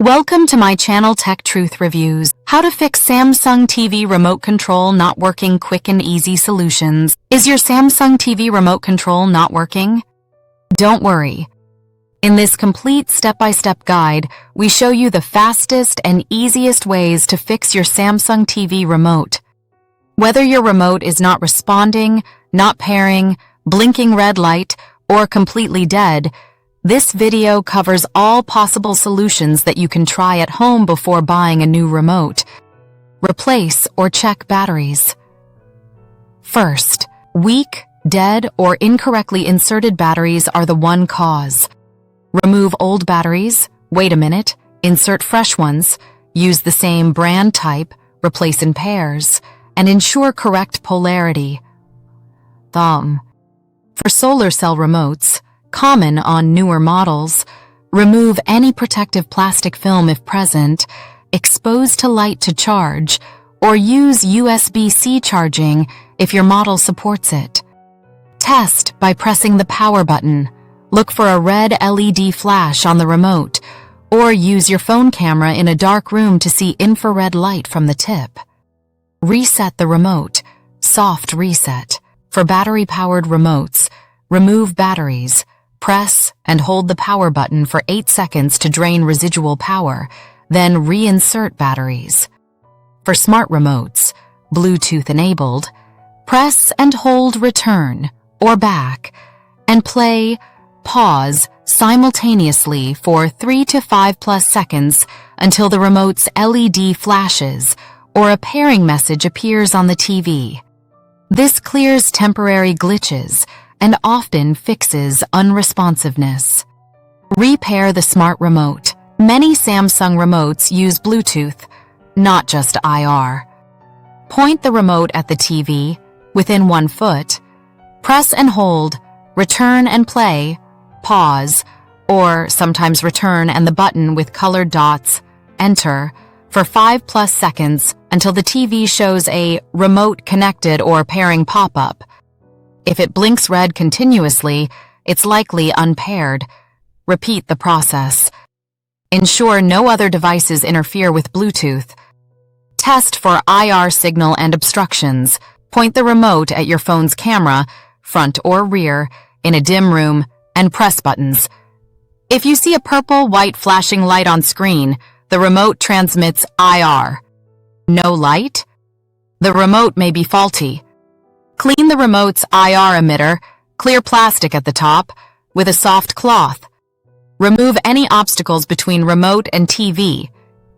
Welcome to my channel Tech Truth Reviews. How to fix Samsung TV remote control not working, quick and easy solutions. Is your Samsung TV remote control not working? Don't worry. In this complete step-by-step guide, we show you the fastest and easiest ways to fix your Samsung TV remote. Whether your remote is not responding, not pairing, blinking red light, or completely dead, this video covers all possible solutions that you can try at home before buying a new remote. Replace or check batteries. First, weak, dead, or incorrectly inserted batteries are the one cause. Remove old batteries, wait a minute, insert fresh ones, use the same brand type, replace in pairs, and ensure correct polarity. For solar cell remotes, common on newer models, remove any protective plastic film if present, expose to light to charge, or use USB-C charging if your model supports it. Test by pressing the power button. Look for a red LED flash on the remote, or use your phone camera in a dark room to see infrared light from the tip. Reset the remote. Soft reset. For battery-powered remotes, remove batteries. Press and hold the power button for 8 seconds to drain residual power, then reinsert batteries. For smart remotes, Bluetooth enabled, press and hold return or back and play, pause simultaneously for 3 to 5+ seconds until the remote's LED flashes or a pairing message appears on the TV. This clears temporary glitches and often fixes unresponsiveness. Repair the smart remote. Many Samsung remotes use Bluetooth, not just IR. Point the remote at the TV, within 1 foot, press and hold, return and play, pause, or sometimes return and the button with colored dots, enter, for 5+ seconds until the TV shows a remote connected or pairing pop-up. If it blinks red continuously, it's likely unpaired. Repeat the process. Ensure no other devices interfere with Bluetooth. Test for IR signal and obstructions. Point the remote at your phone's camera, front or rear, in a dim room, and press buttons. If you see a purple-white flashing light on screen, the remote transmits IR. No light? The remote may be faulty. Clean the remote's IR emitter, clear plastic at the top, with a soft cloth. Remove any obstacles between remote and TV,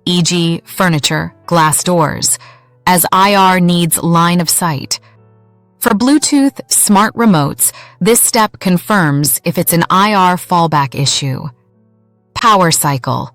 e.g. furniture, glass doors, as IR needs line of sight. For Bluetooth smart remotes, this step confirms if it's an IR fallback issue. Power cycle.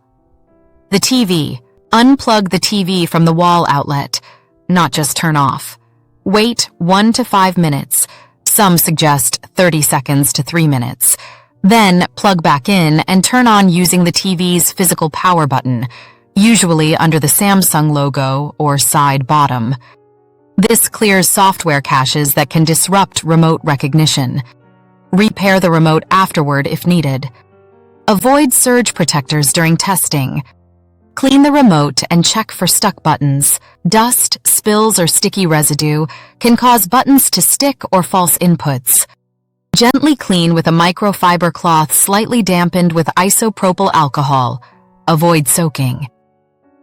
The TV. Unplug the TV from the wall outlet, not just turn off. Wait 1 to 5 minutes. Some suggest 30 seconds to 3 minutes. Then plug back in and turn on using the TV's physical power button, usually under the Samsung logo or side bottom. This clears software caches that can disrupt remote recognition. Repair the remote afterward if needed. Avoid surge protectors during testing. Clean the remote and check for stuck buttons. Dust, spills, or sticky residue can cause buttons to stick or false inputs. Gently clean with a microfiber cloth slightly dampened with isopropyl alcohol. Avoid soaking.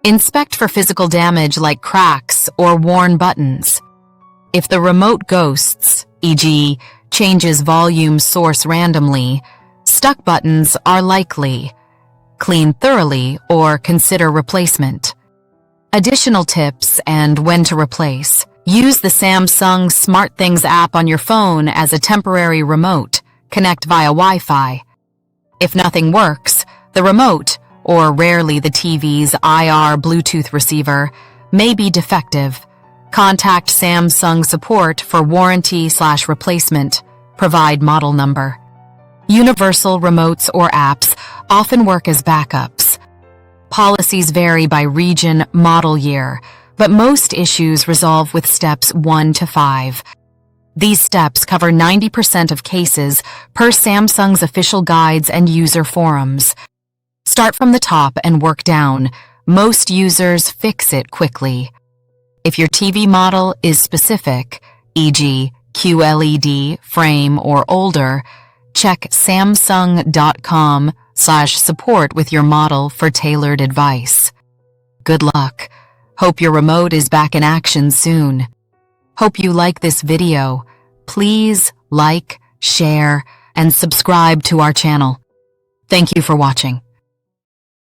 Inspect for physical damage like cracks or worn buttons. If the remote ghosts, e.g., changes volume source randomly, stuck buttons are likely. Clean thoroughly or consider replacement. Additional tips and when to replace. Use the Samsung Smart Things app on your phone as a temporary remote. Connect via Wi-Fi. If nothing works, the remote, or rarely the TV's IR Bluetooth receiver, may be defective. Contact Samsung support for warranty/replacement. Provide model number. Universal remotes or apps often work as backups. Policies vary by region, model year, but most issues resolve with steps 1 to 5. These steps cover 90% of cases per Samsung's official guides and user forums. Start from the top and work down. Most users fix it quickly. If your TV model is specific, e.g., QLED, frame, or older, check samsung.com/support with your model for tailored advice. Good luck. Hope your remote is back in action soon. Hope you like this video. Please like, share, and subscribe to our channel. Thank you for watching.